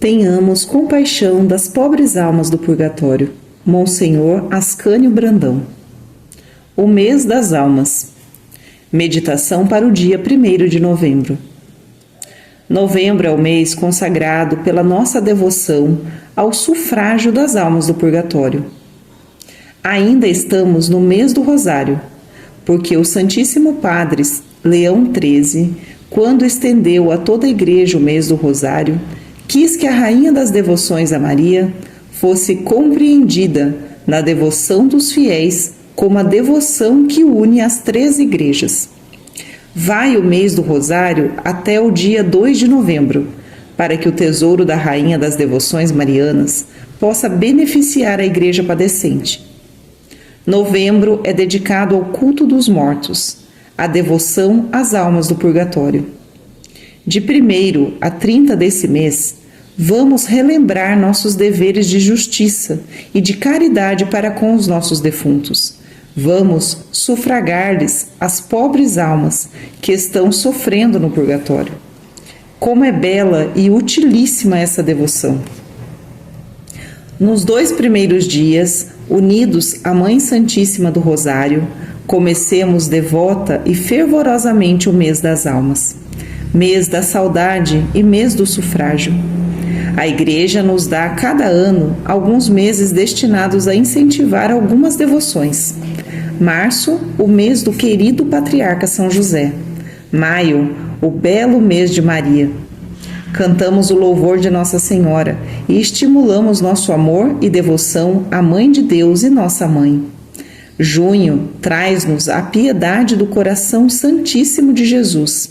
Tenhamos compaixão das pobres almas do purgatório. Monsenhor Ascânio Brandão. O mês das almas. Meditação para o dia 1º de novembro. Novembro é o mês consagrado pela nossa devoção ao sufrágio das almas do purgatório. Ainda estamos no mês do Rosário, porque o Santíssimo Padre Leão XIII, quando estendeu a toda a Igreja o mês do Rosário, quis que a Rainha das Devoções a Maria fosse compreendida na devoção dos fiéis como a devoção que une as 3 igrejas. Vai o mês do Rosário até o dia 2 de novembro, para que o tesouro da Rainha das Devoções Marianas possa beneficiar a Igreja padecente. Novembro é dedicado ao culto dos mortos, à devoção às almas do purgatório. De 1º a 30 desse mês, vamos relembrar nossos deveres de justiça e de caridade para com os nossos defuntos. Vamos sufragar-lhes as pobres almas que estão sofrendo no purgatório. Como é bela e utilíssima essa devoção! Nos 2 primeiros dias, unidos à Mãe Santíssima do Rosário, comecemos devota e fervorosamente o mês das almas, mês da saudade e mês do sufrágio. A Igreja nos dá a cada ano alguns meses destinados a incentivar algumas devoções. Março, o mês do querido Patriarca São José. Maio, o belo mês de Maria. Cantamos o louvor de Nossa Senhora e estimulamos nosso amor e devoção à Mãe de Deus e nossa Mãe. Junho traz-nos a piedade do coração santíssimo de Jesus.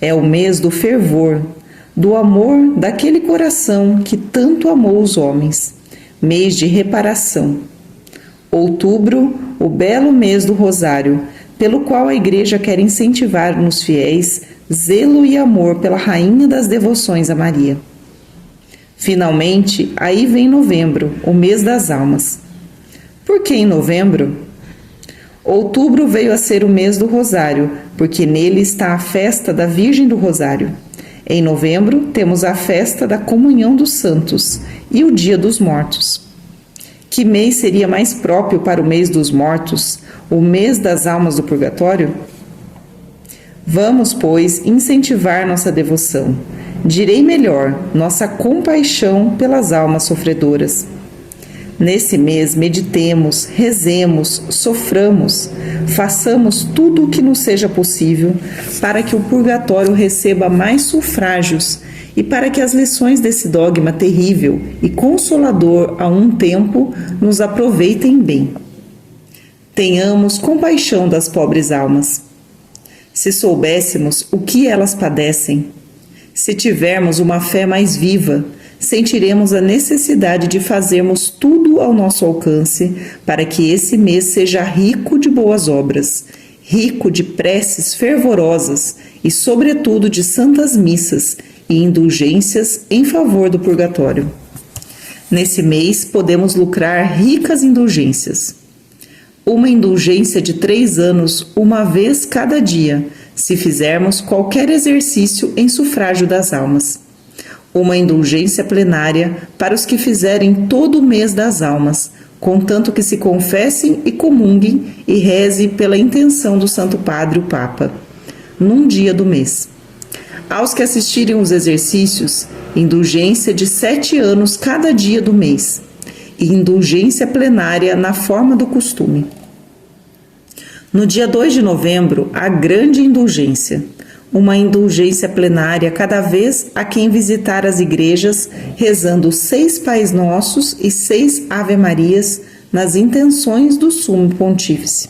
É o mês do fervor, do amor daquele coração que tanto amou os homens, mês de reparação. Outubro, o belo mês do Rosário, pelo qual a Igreja quer incentivar nos fiéis zelo e amor pela Rainha das Devoções a Maria. Finalmente, aí vem novembro, o mês das almas. Por que em novembro? Outubro veio a ser o mês do Rosário, porque nele está a festa da Virgem do Rosário. Em novembro, temos a festa da Comunhão dos Santos e o Dia dos Mortos. Que mês seria mais próprio para o mês dos mortos, o mês das almas do purgatório? Vamos, pois, incentivar nossa devoção. Direi melhor, nossa compaixão pelas almas sofredoras. Nesse mês, meditemos, rezemos, soframos, façamos tudo o que nos seja possível para que o purgatório receba mais sufrágios e para que as lições desse dogma terrível e consolador a um tempo nos aproveitem bem. Tenhamos compaixão das pobres almas. Se soubéssemos o que elas padecem, se tivermos uma fé mais viva, sentiremos a necessidade de fazermos tudo ao nosso alcance para que esse mês seja rico de boas obras, rico de preces fervorosas e, sobretudo, de santas missas e indulgências em favor do purgatório. Nesse mês, podemos lucrar ricas indulgências. Uma indulgência de 3 anos, uma vez cada dia, se fizermos qualquer exercício em sufrágio das almas. Uma indulgência plenária para os que fizerem todo o mês das almas, contanto que se confessem e comunguem e reze pela intenção do Santo Padre, o Papa, num dia do mês. Aos que assistirem os exercícios, indulgência de 7 anos cada dia do mês, e indulgência plenária na forma do costume. No dia 2 de novembro, a grande indulgência, uma indulgência plenária cada vez a quem visitar as igrejas, rezando 6 Pais Nossos e 6 Ave Marias nas intenções do Sumo Pontífice.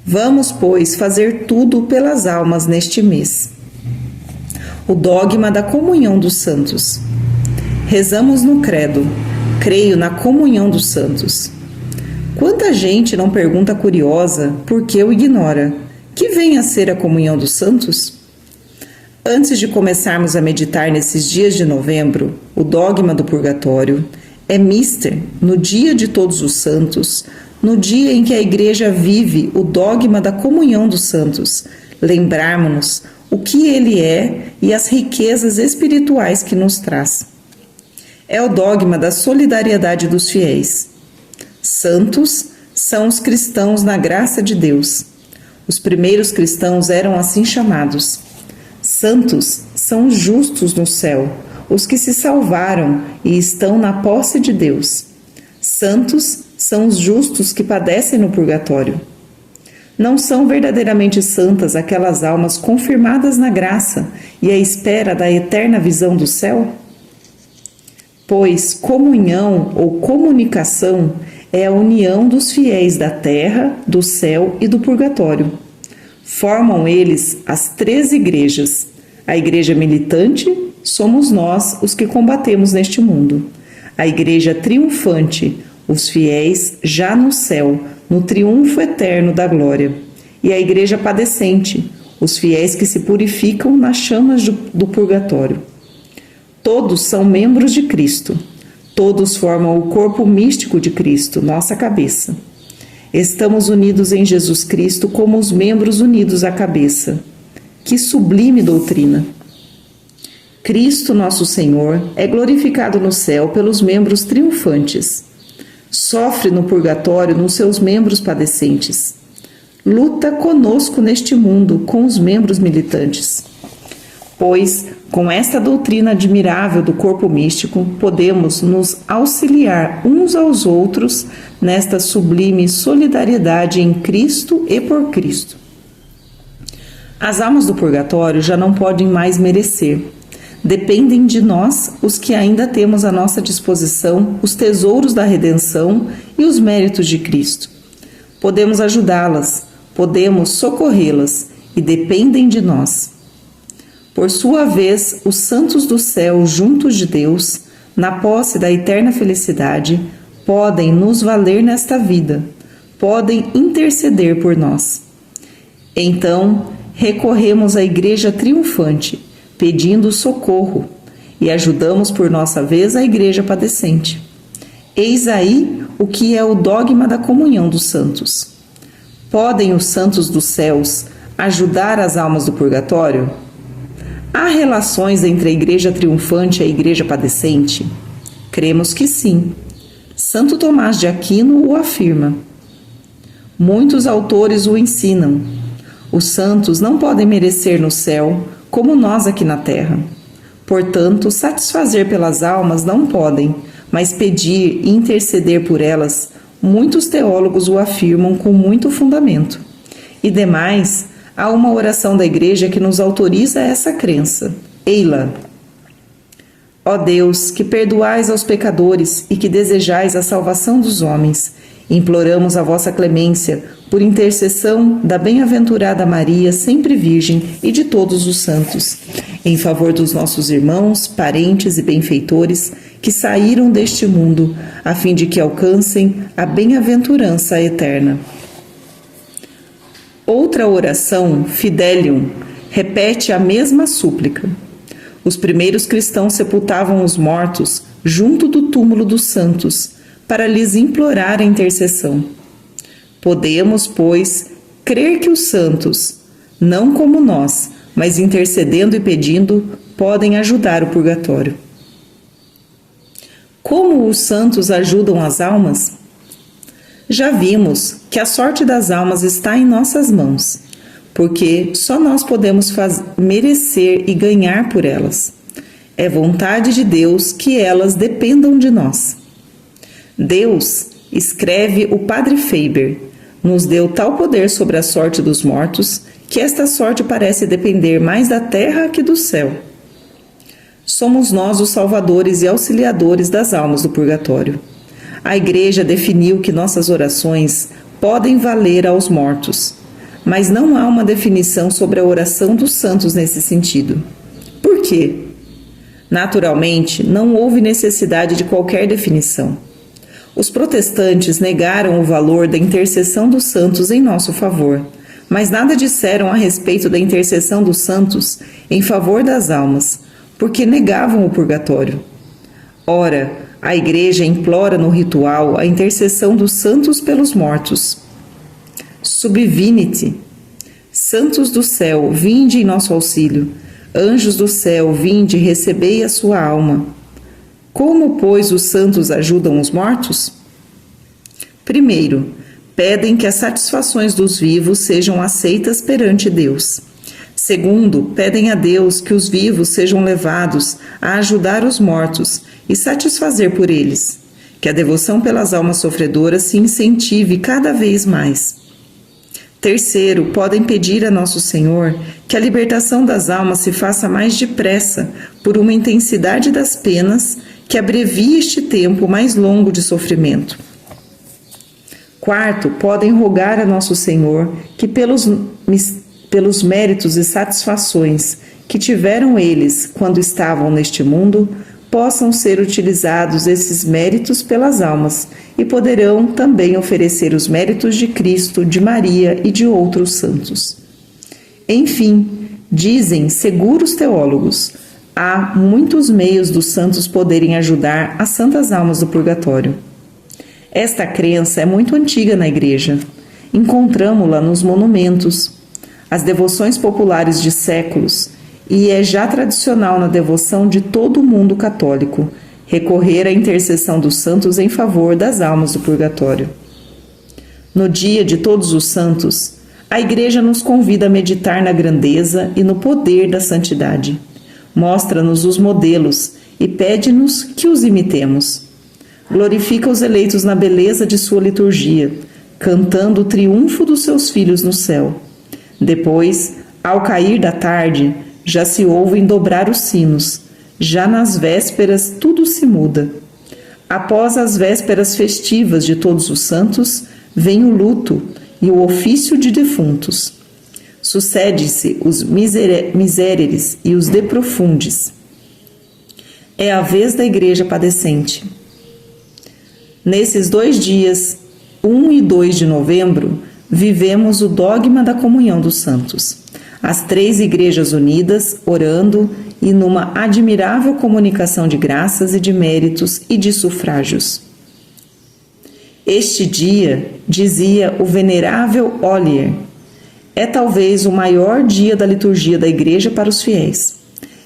Vamos, pois, fazer tudo pelas almas neste mês. O dogma da comunhão dos santos. Rezamos no credo, creio na comunhão dos santos. Quanta gente não pergunta curiosa por que o ignora? Que vem a ser a comunhão dos santos? Antes de começarmos a meditar nesses dias de novembro, o dogma do purgatório é mister no dia de todos os santos, no dia em que a Igreja vive o dogma da comunhão dos santos, lembrarmos-nos o que ele é e as riquezas espirituais que nos traz. É o dogma da solidariedade dos fiéis. Santos são os cristãos na graça de Deus. Os primeiros cristãos eram assim chamados. Santos são os justos no céu, os que se salvaram e estão na posse de Deus. Santos são os justos que padecem no purgatório. Não são verdadeiramente santas aquelas almas confirmadas na graça e à espera da eterna visão do céu? Pois comunhão ou comunicação é a união dos fiéis da terra, do céu e do purgatório. Formam eles as 3 igrejas. A igreja militante somos nós, os que combatemos neste mundo. A igreja triunfante, os fiéis já no céu, no triunfo eterno da glória. E a igreja padecente, os fiéis que se purificam nas chamas do purgatório. Todos são membros de Cristo. Todos formam o corpo místico de Cristo, nossa cabeça. Estamos unidos em Jesus Cristo como os membros unidos à cabeça. Que sublime doutrina! Cristo, nosso Senhor, é glorificado no céu pelos membros triunfantes. Sofre no purgatório nos seus membros padecentes. Luta conosco neste mundo com os membros militantes. Pois, com esta doutrina admirável do corpo místico, podemos nos auxiliar uns aos outros nesta sublime solidariedade em Cristo e por Cristo. As almas do purgatório já não podem mais merecer. Dependem de nós, os que ainda temos à nossa disposição os tesouros da redenção e os méritos de Cristo. Podemos ajudá-las, podemos socorrê-las e dependem de nós. Por sua vez, os santos do céu juntos de Deus, na posse da eterna felicidade, podem nos valer nesta vida, podem interceder por nós. Então, recorremos à igreja triunfante, pedindo socorro, e ajudamos por nossa vez a igreja padecente. Eis aí o que é o dogma da comunhão dos santos. Podem os santos dos céus ajudar as almas do purgatório? Há relações entre a igreja triunfante e a igreja padecente? Cremos que sim. Santo Tomás de Aquino o afirma. Muitos autores o ensinam. Os santos não podem merecer no céu como nós aqui na terra. Portanto, satisfazer pelas almas não podem, mas pedir e interceder por elas, muitos teólogos o afirmam com muito fundamento. E demais, há uma oração da igreja que nos autoriza essa crença. Ei-la. Ó Deus, que perdoais aos pecadores e que desejais a salvação dos homens, imploramos a vossa clemência por intercessão da bem-aventurada Maria, sempre Virgem, e de todos os santos, em favor dos nossos irmãos, parentes e benfeitores que saíram deste mundo, a fim de que alcancem a bem-aventurança eterna. Outra oração, Fidelium, repete a mesma súplica. Os primeiros cristãos sepultavam os mortos junto do túmulo dos santos, para lhes implorar a intercessão. Podemos, pois, crer que os santos, não como nós, mas intercedendo e pedindo, podem ajudar o purgatório. Como os santos ajudam as almas? Já vimos que a sorte das almas está em nossas mãos, porque só nós podemos merecer e ganhar por elas. É vontade de Deus que elas dependam de nós. Deus, escreve o Padre Faber, nos deu tal poder sobre a sorte dos mortos que esta sorte parece depender mais da terra que do céu. Somos nós os salvadores e auxiliadores das almas do purgatório. A Igreja definiu que nossas orações podem valer aos mortos, mas não há uma definição sobre a oração dos santos nesse sentido. Por quê? Naturalmente, não houve necessidade de qualquer definição. Os protestantes negaram o valor da intercessão dos santos em nosso favor, mas nada disseram a respeito da intercessão dos santos em favor das almas, porque negavam o purgatório. Ora, a Igreja implora no ritual a intercessão dos santos pelos mortos. Subvinite. Santos do céu, vinde em nosso auxílio. Anjos do céu, vinde e recebei a sua alma. Como, pois, os santos ajudam os mortos? Primeiro, pedem que as satisfações dos vivos sejam aceitas perante Deus. Segundo, pedem a Deus que os vivos sejam levados a ajudar os mortos e satisfazer por eles, que a devoção pelas almas sofredoras se incentive cada vez mais. Terceiro, podem pedir a Nosso Senhor que a libertação das almas se faça mais depressa por uma intensidade das penas que abrevie este tempo mais longo de sofrimento. Quarto, podem rogar a Nosso Senhor que pelos méritos e satisfações que tiveram eles quando estavam neste mundo, possam ser utilizados esses méritos pelas almas e poderão também oferecer os méritos de Cristo, de Maria e de outros santos. Enfim, dizem seguros teólogos, há muitos meios dos santos poderem ajudar as santas almas do purgatório. Esta crença é muito antiga na Igreja. Encontramo-la nos monumentos, as devoções populares de séculos, e é já tradicional na devoção de todo o mundo católico recorrer à intercessão dos santos em favor das almas do purgatório. No dia de Todos os Santos, a Igreja nos convida a meditar na grandeza e no poder da santidade. Mostra-nos os modelos e pede-nos que os imitemos. Glorifica os eleitos na beleza de sua liturgia, cantando o triunfo dos seus filhos no céu. Depois, ao cair da tarde, já se ouvem dobrar os sinos. Já nas vésperas tudo se muda. Após as vésperas festivas de Todos os Santos, vem o luto e o ofício de defuntos. Sucede-se os misereres e os de profundis. É a vez da Igreja padecente. Nesses 2 dias, 1 e 2 de novembro, vivemos o dogma da comunhão dos santos. As 3 igrejas unidas, orando e numa admirável comunicação de graças e de méritos e de sufrágios. Este dia, dizia o venerável Ollier, é talvez o maior dia da liturgia da Igreja para os fiéis.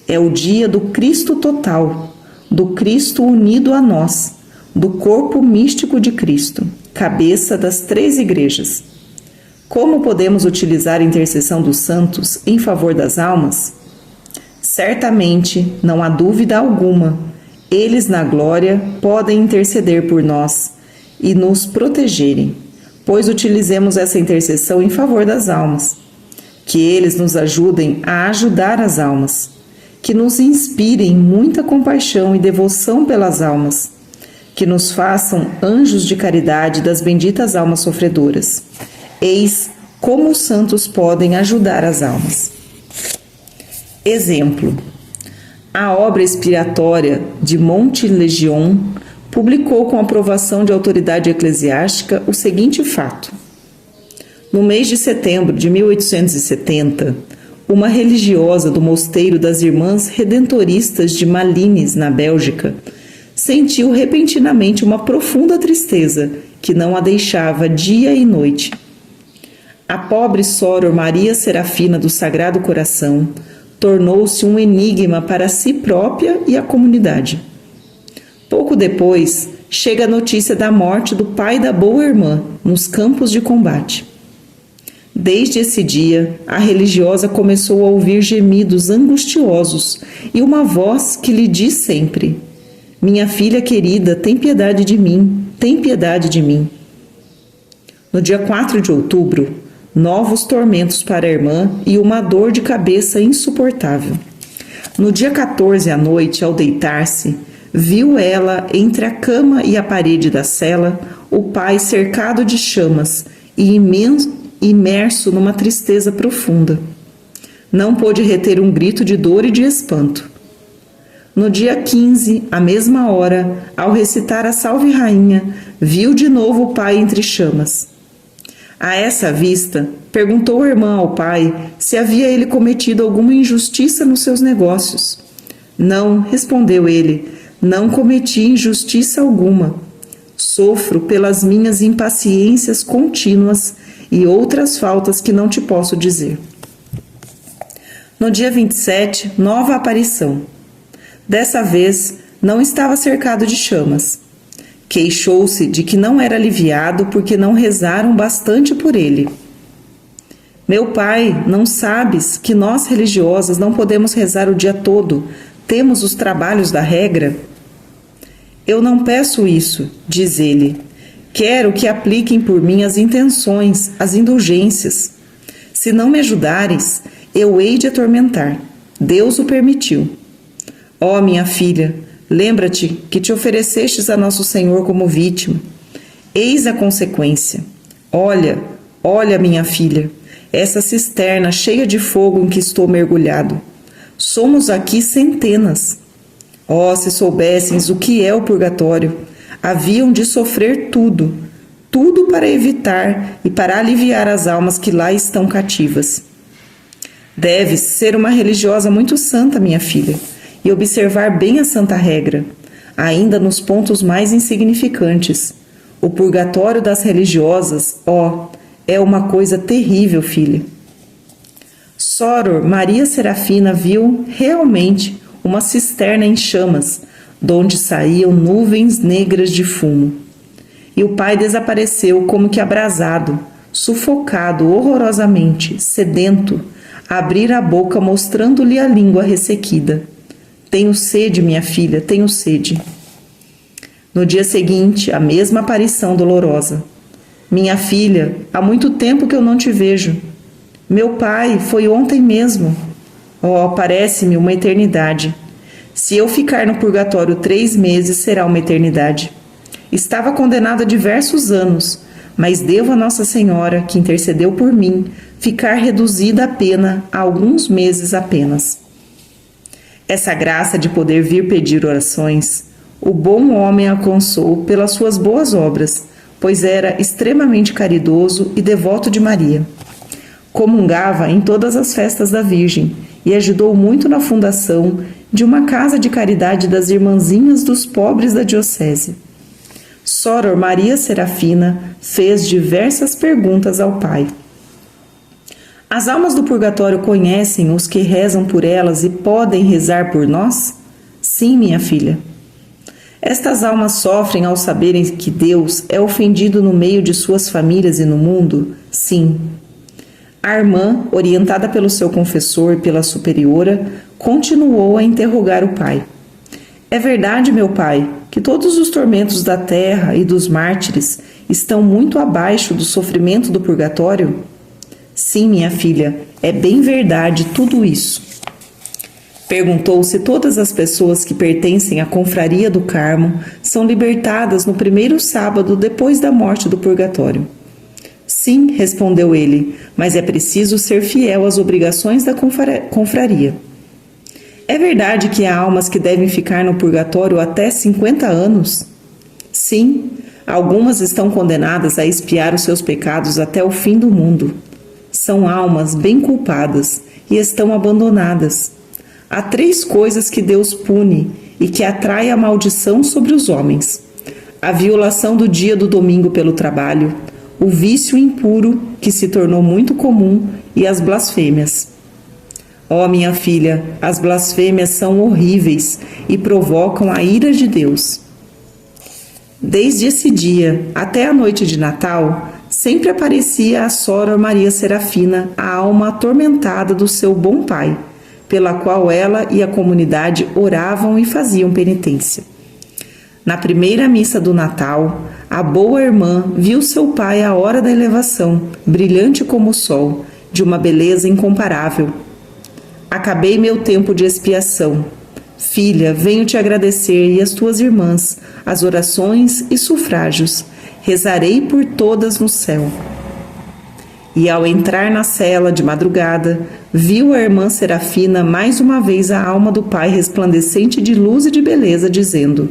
É o dia do Cristo total, do Cristo unido a nós, do corpo místico de Cristo, cabeça das 3 igrejas. Como podemos utilizar a intercessão dos santos em favor das almas? Certamente, não há dúvida alguma, eles na glória podem interceder por nós e nos protegerem, pois utilizemos essa intercessão em favor das almas. Que eles nos ajudem a ajudar as almas, que nos inspirem muita compaixão e devoção pelas almas, que nos façam anjos de caridade das benditas almas sofredoras. Eis como os santos podem ajudar as almas. Exemplo: a obra expiratória de Montelegion publicou com aprovação de autoridade eclesiástica o seguinte fato. No mês de setembro de 1870, uma religiosa do mosteiro das Irmãs Redentoristas de Malines, na Bélgica, sentiu repentinamente uma profunda tristeza que não a deixava dia e noite. A pobre sóror Maria Serafina do Sagrado Coração tornou-se um enigma para si própria e a comunidade. Pouco depois, chega a notícia da morte do pai da boa irmã nos campos de combate. Desde esse dia, a religiosa começou a ouvir gemidos angustiosos e uma voz que lhe diz sempre: minha filha querida, tem piedade de mim, tem piedade de mim. No dia 4 de outubro, novos tormentos para a irmã e uma dor de cabeça insuportável. No dia 14 à noite, ao deitar-se, viu ela, entre a cama e a parede da cela, o pai cercado de chamas e imerso numa tristeza profunda. Não pôde reter um grito de dor e de espanto. No dia 15, à mesma hora, ao recitar a Salve Rainha, viu de novo o pai entre chamas. A essa vista, perguntou a irmã ao pai se havia ele cometido alguma injustiça nos seus negócios. Não, respondeu ele, não cometi injustiça alguma. Sofro pelas minhas impaciências contínuas e outras faltas que não te posso dizer. No dia 27, nova aparição. Dessa vez, não estava cercado de chamas. Queixou-se de que não era aliviado porque não rezaram bastante por ele. Meu pai, não sabes que nós religiosas não podemos rezar o dia todo, temos os trabalhos da regra? Eu não peço isso, diz ele. Quero que apliquem por mim as intenções, as indulgências. Se não me ajudares, eu hei de atormentar. Deus o permitiu. Ó, minha filha, lembra-te que te oferecestes a nosso Senhor como vítima. Eis a consequência. Olha, olha, minha filha, essa cisterna cheia de fogo em que estou mergulhado. Somos aqui centenas. Oh, se soubessem o que é o purgatório, haviam de sofrer tudo, tudo para evitar e para aliviar as almas que lá estão cativas. Deves ser uma religiosa muito santa, minha filha, e observar bem a santa regra, ainda nos pontos mais insignificantes. O purgatório das religiosas, é uma coisa terrível, filha. Soror Maria Serafina viu realmente uma cisterna em chamas, donde saíam nuvens negras de fumo. E o pai desapareceu como que abrasado, sufocado horrorosamente, sedento, a abrir a boca mostrando-lhe a língua ressequida. Tenho sede, minha filha, tenho sede. No dia seguinte, a mesma aparição dolorosa. Minha filha, há muito tempo que eu não te vejo. Meu pai, foi ontem mesmo. Parece-me uma eternidade. Se eu ficar no purgatório 3 meses, será uma eternidade. Estava condenado a diversos anos, mas devo a Nossa Senhora, que intercedeu por mim, ficar reduzida a pena a alguns meses apenas. Essa graça de poder vir pedir orações, o bom homem alcançou pelas suas boas obras, pois era extremamente caridoso e devoto de Maria. Comungava em todas as festas da Virgem e ajudou muito na fundação de uma casa de caridade das irmãzinhas dos pobres da diocese. Soror Maria Serafina fez diversas perguntas ao pai. As almas do purgatório conhecem os que rezam por elas e podem rezar por nós? Sim, minha filha. Estas almas sofrem ao saberem que Deus é ofendido no meio de suas famílias e no mundo? Sim. A irmã, orientada pelo seu confessor e pela superiora, continuou a interrogar o pai. É verdade, meu pai, que todos os tormentos da terra e dos mártires estão muito abaixo do sofrimento do purgatório? Sim, minha filha, é bem verdade tudo isso. Perguntou se todas as pessoas que pertencem à confraria do Carmo são libertadas no primeiro sábado depois da morte do purgatório. Sim, respondeu ele, mas é preciso ser fiel às obrigações da confraria. É verdade que há almas que devem ficar no purgatório até 50 anos? Sim, algumas estão condenadas a expiar os seus pecados até o fim do mundo. São almas bem culpadas e estão abandonadas. Há 3 coisas que Deus pune e que atrai a maldição sobre os homens: a violação do dia do domingo pelo trabalho, o vício impuro, que se tornou muito comum, e as blasfêmias. Minha filha, as blasfêmias são horríveis e provocam a ira de Deus. Desde esse dia até a noite de Natal, sempre aparecia a Soror Maria Serafina, a alma atormentada do seu bom pai, pela qual ela e a comunidade oravam e faziam penitência. Na primeira missa do Natal, a boa irmã viu seu pai à hora da elevação, brilhante como o sol, de uma beleza incomparável. Acabei meu tempo de expiação. Filha, venho te agradecer e as tuas irmãs, as orações e sufrágios. Rezarei por todas no céu. E ao entrar na cela de madrugada, viu a irmã Serafina mais uma vez a alma do pai resplandecente de luz e de beleza, dizendo: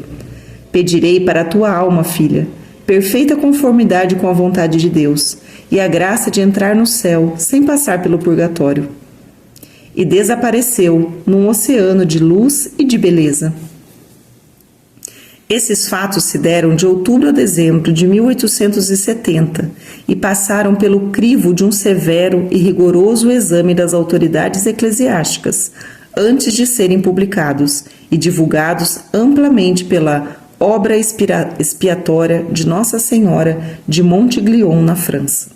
pedirei para a tua alma, filha, perfeita conformidade com a vontade de Deus e a graça de entrar no céu sem passar pelo purgatório. E desapareceu num oceano de luz e de beleza. Esses fatos se deram de outubro a dezembro de 1870 e passaram pelo crivo de um severo e rigoroso exame das autoridades eclesiásticas, antes de serem publicados, e divulgados amplamente pela obra expiatória de Nossa Senhora de Montglion, na França.